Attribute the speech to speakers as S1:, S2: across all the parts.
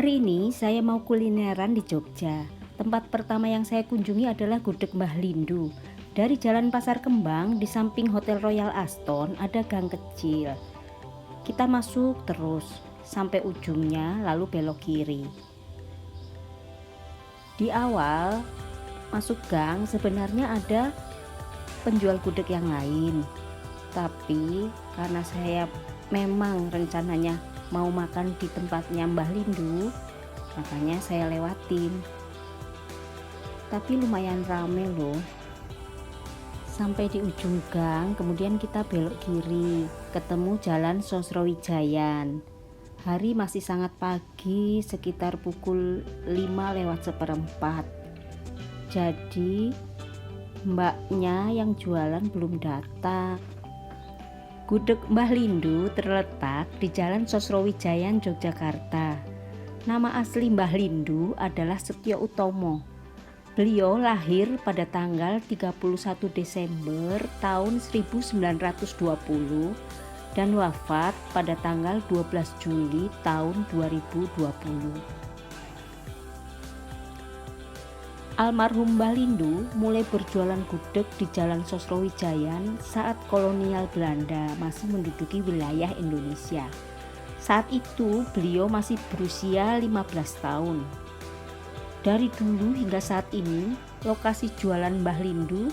S1: Hari ini saya mau kulineran di Jogja. Tempat pertama yang saya kunjungi adalah Gudeg Mbah Lindu. Dari Jalan Pasar Kembang di samping Hotel Royal Aston ada gang kecil. Kita masuk terus sampai ujungnya lalu belok kiri. Di awal masuk gang sebenarnya ada penjual gudeg yang lain. Tapi karena saya memang rencananya mau makan di tempatnya Mbah Lindu, makanya saya lewatin. Tapi lumayan rame loh. Sampai di ujung gang, kemudian kita belok kiri, ketemu Jalan Sosrowijayan. Hari masih sangat pagi, sekitar pukul 5:04. Jadi mbaknya yang jualan belum datang. Gudeg Mbah Lindu terletak di Jalan Sosrowijayan, Yogyakarta. Nama asli Mbah Lindu adalah Setyo Utomo. Beliau lahir pada tanggal 31 Desember tahun 1920 dan wafat pada tanggal 12 Juli tahun 2020. Almarhum Mbah Lindu mulai berjualan gudeg di Jalan Sosrowijayan saat kolonial Belanda masih menduduki wilayah Indonesia. Saat itu beliau masih berusia 15 tahun. Dari dulu hingga saat ini, lokasi jualan Mbah Lindu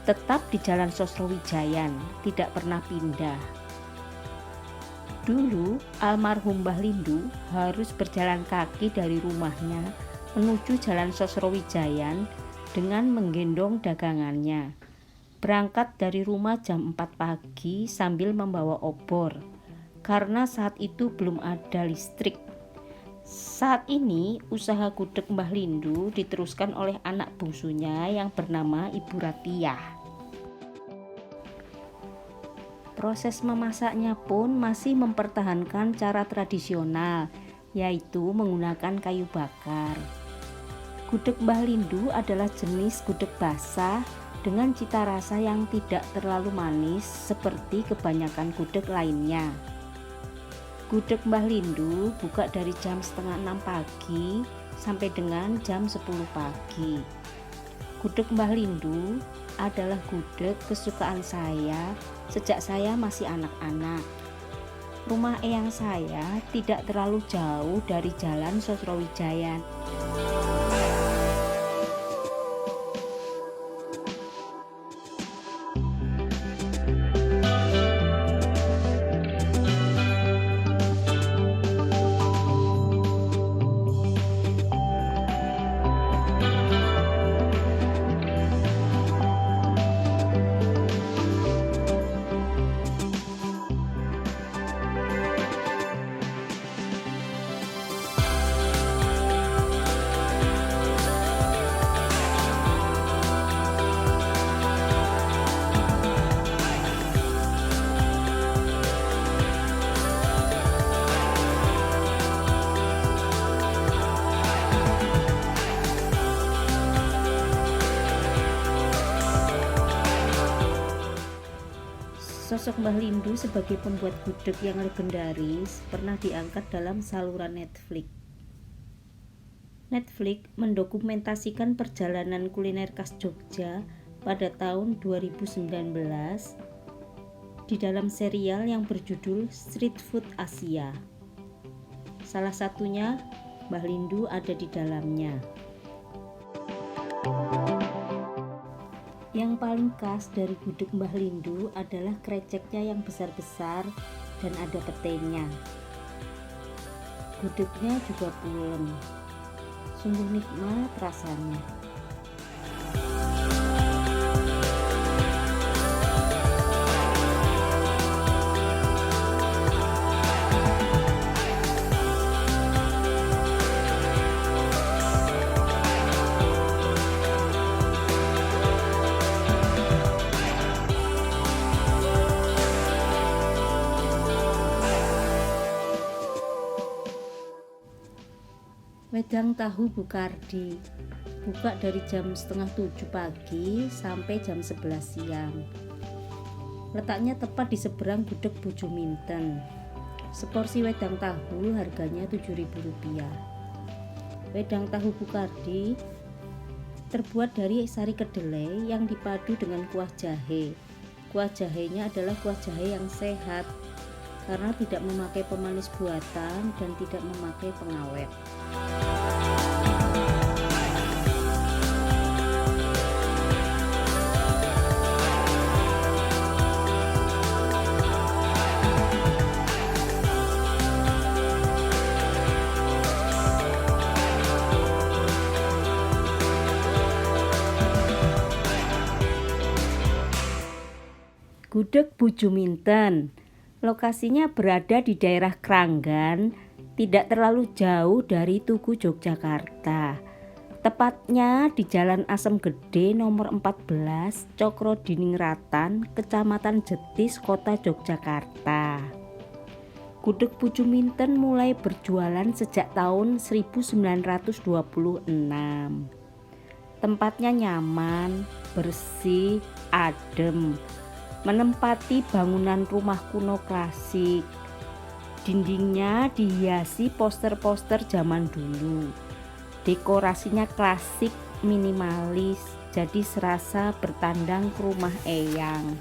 S1: tetap di Jalan Sosrowijayan, tidak pernah pindah. Dulu almarhum Mbah Lindu harus berjalan kaki dari rumahnya menuju Jalan Sosrowijayan dengan menggendong dagangannya. Berangkat dari rumah jam 4 pagi sambil membawa obor, karena saat itu belum ada listrik. Saat ini usaha gudeg Mbah Lindu diteruskan oleh anak bungsunya yang bernama Ibu Ratiah. Proses memasaknya pun masih mempertahankan cara tradisional, yaitu menggunakan kayu bakar. Gudeg Mbah Lindu adalah jenis gudeg basah dengan cita rasa yang tidak terlalu manis seperti kebanyakan gudeg lainnya. Gudeg Mbah Lindu buka dari jam setengah 6 pagi sampai dengan jam 10 pagi. Gudeg Mbah Lindu adalah gudeg kesukaan saya sejak saya masih anak-anak. Rumah eyang saya tidak terlalu jauh dari Jalan Sosrowijayan. Sosok Mbah Lindu sebagai pembuat gudeg yang legendaris pernah diangkat dalam saluran Netflix. Netflix mendokumentasikan perjalanan kuliner khas Jogja pada tahun 2019 di dalam serial yang berjudul Street Food Asia. Salah satunya Mbah Lindu ada di dalamnya. Yang paling khas dari gudeg Mbah Lindu adalah kreceknya yang besar-besar dan ada petenya. Gudegnya juga pulen, sungguh nikmat rasanya. Wedang tahu Bukardi buka dari jam setengah 7 pagi sampai jam 11 siang. Letaknya tepat di seberang gudeg Bojominten. Seporsi wedang tahu harganya Rp7.000. Wedang tahu Bukardi terbuat dari sari kedelai yang dipadu dengan kuah jahe. Kuah jahenya adalah kuah jahe yang sehat karena tidak memakai pemanis buatan dan tidak memakai pengawet. Gudeg Bu Juminten. Lokasinya berada di daerah Kranggan, tidak terlalu jauh dari Tugu Yogyakarta. Tepatnya di Jalan Asem Gede nomor 14, Cokro Diningratan, Kecamatan Jetis, Kota Yogyakarta. Gudeg Bu Juminten mulai berjualan sejak tahun 1926. Tempatnya nyaman, bersih, adem, menempati bangunan rumah kuno klasik. Dindingnya dihiasi poster-poster zaman dulu. Dekorasinya klasik, minimalis, jadi serasa bertandang ke rumah eyang.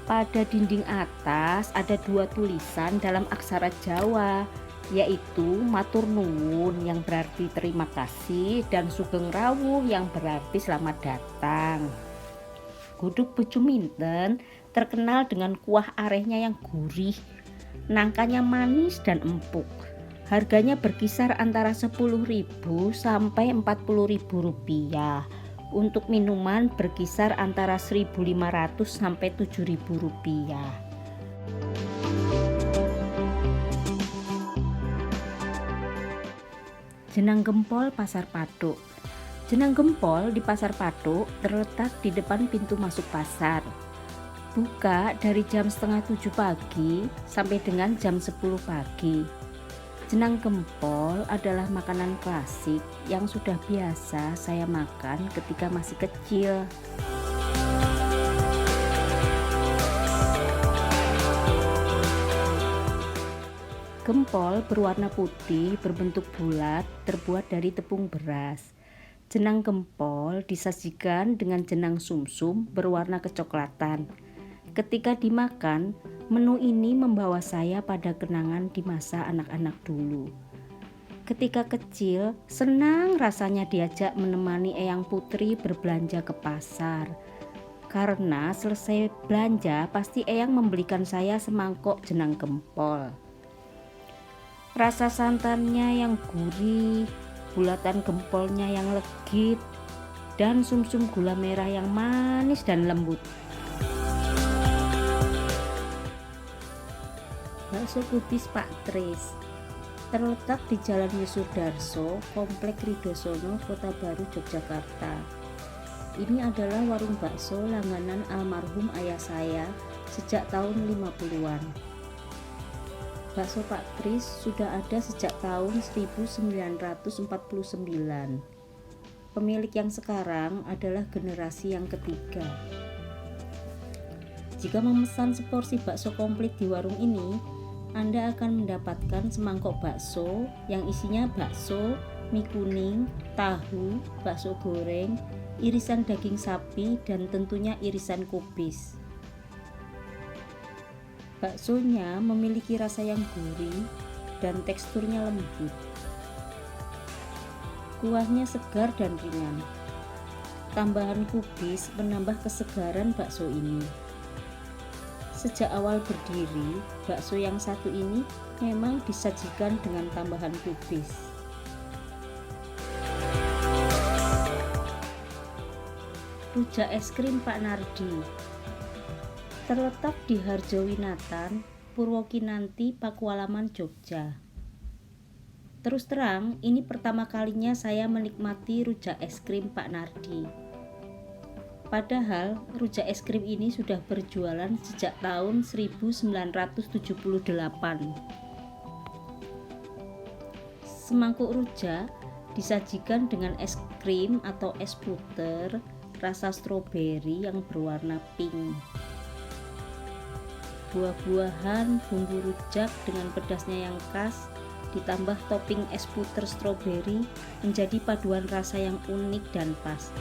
S1: Pada dinding atas ada 2 tulisan dalam aksara Jawa, yaitu Matur Nuwun yang berarti terima kasih dan Sugeng Rawuh yang berarti selamat datang. Gudeg Bu Juminten terkenal dengan kuah arehnya yang gurih, nangkanya manis dan empuk. Harganya berkisar antara Rp10.000 sampai Rp40.000. Untuk minuman berkisar antara Rp1.500 sampai Rp7.000. Jenang Gempol Pasar Patuk. Jenang Gempol di Pasar Patuk terletak di depan pintu masuk pasar. Buka dari jam setengah 7 pagi sampai dengan jam 10 pagi. Jenang Gempol adalah makanan klasik yang sudah biasa saya makan ketika masih kecil. Gempol berwarna putih, berbentuk bulat, terbuat dari tepung beras. Jenang gempol disajikan dengan jenang sumsum berwarna kecoklatan. Ketika dimakan, menu ini membawa saya pada kenangan di masa anak-anak dulu. Ketika kecil, senang rasanya diajak menemani Eyang Putri berbelanja ke pasar. Karena selesai belanja, pasti Eyang membelikan saya semangkok jenang gempol. Rasa santannya yang gurih, bulatan gempolnya yang legit, dan sumsum gula merah yang manis dan lembut. Bakso Kubis Pak Tris terletak di Jalan Yosudarso, Komplek Ridosono, Kota Baru, Yogyakarta. Ini adalah warung bakso langganan almarhum ayah saya sejak tahun 50-an. Bakso Pak Tris sudah ada sejak tahun 1949. Pemilik yang sekarang adalah generasi yang ketiga. Jika memesan seporsi bakso komplit di warung ini, Anda akan mendapatkan semangkok bakso yang isinya bakso, mie kuning, tahu, bakso goreng, irisan daging sapi, dan tentunya irisan kubis. Baksonya memiliki rasa yang gurih dan teksturnya lembut. Kuahnya segar dan ringan. Tambahan kubis menambah kesegaran bakso ini. Sejak awal berdiri, bakso yang satu ini memang disajikan dengan tambahan kubis. Rujak es krim Pak Nardi terletak di Harjowinatan, Purwokinanti, Pakualaman, Jogja. Terus terang, ini pertama kalinya saya menikmati rujak es krim Pak Nardi. Padahal rujak es krim ini sudah berjualan sejak tahun 1978. Semangkuk rujak disajikan dengan es krim atau es puter rasa stroberi yang berwarna pink. buah-buahan, bumbu rujak dengan pedasnya yang khas, ditambah topping es puter stroberi menjadi paduan rasa yang unik dan pas.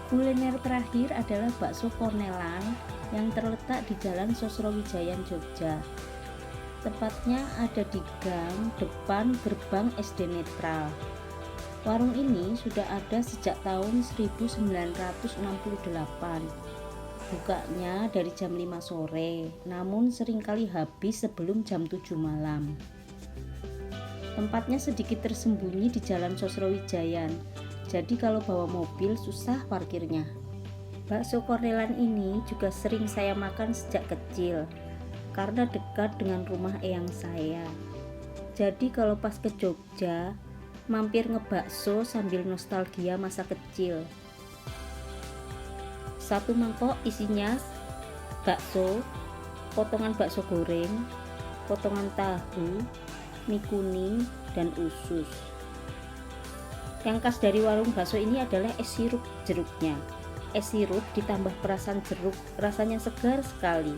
S1: Kuliner terakhir adalah bakso Cornelan yang terletak di Jalan Sosrowijayan, Jogja. Tepatnya ada di gang depan gerbang SD Netral. Warung ini sudah ada sejak tahun 1968. Bukanya dari jam 5 sore, namun seringkali habis sebelum jam 7 malam. Tempatnya sedikit tersembunyi di Jalan Sosrowijayan, jadi kalau bawa mobil susah parkirnya. Bakso Cornelan ini juga sering saya makan sejak kecil, karena dekat dengan rumah eyang saya. Jadi kalau pas ke Jogja, mampir ngebakso sambil nostalgia masa kecil. Satu mangkok isinya bakso, potongan bakso goreng, potongan tahu, mie kuning, dan usus. Yang khas dari warung bakso ini adalah es sirup jeruknya. Es sirup ditambah perasan jeruk, rasanya segar sekali.